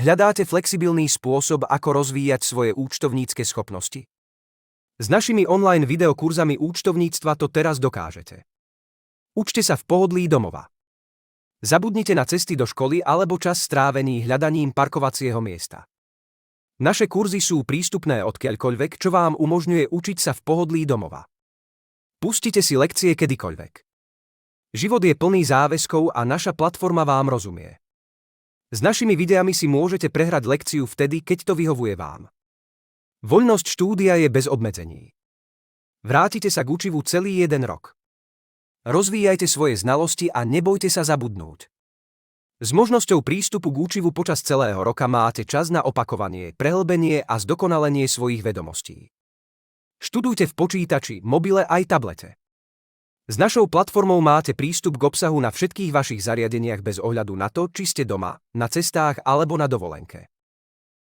Hľadáte flexibilný spôsob, ako rozvíjať svoje účtovnícke schopnosti? S našimi online videokurzami účtovníctva to teraz dokážete. Učte sa v pohodlí domova. Zabudnite na cesty do školy alebo čas strávený hľadaním parkovacieho miesta. Naše kurzy sú prístupné odkiaľkoľvek, čo vám umožňuje učiť sa v pohodlí domova. Pustite si lekcie kedykoľvek. Život je plný záväzkov a naša platforma vám rozumie. S našimi videami si môžete prehrať lekciu vtedy, keď to vyhovuje vám. Voľnosť štúdia je bez obmedzení. Vrátite sa k učivu celý 1 rok. Rozvíjajte svoje znalosti a nebojte sa zabudnúť. S možnosťou prístupu k učivu počas celého roka máte čas na opakovanie, prehlbenie a zdokonalenie svojich vedomostí. Študujte v počítači, mobile aj tablete. S našou platformou máte prístup k obsahu na všetkých vašich zariadeniach bez ohľadu na to, či ste doma, na cestách alebo na dovolenke.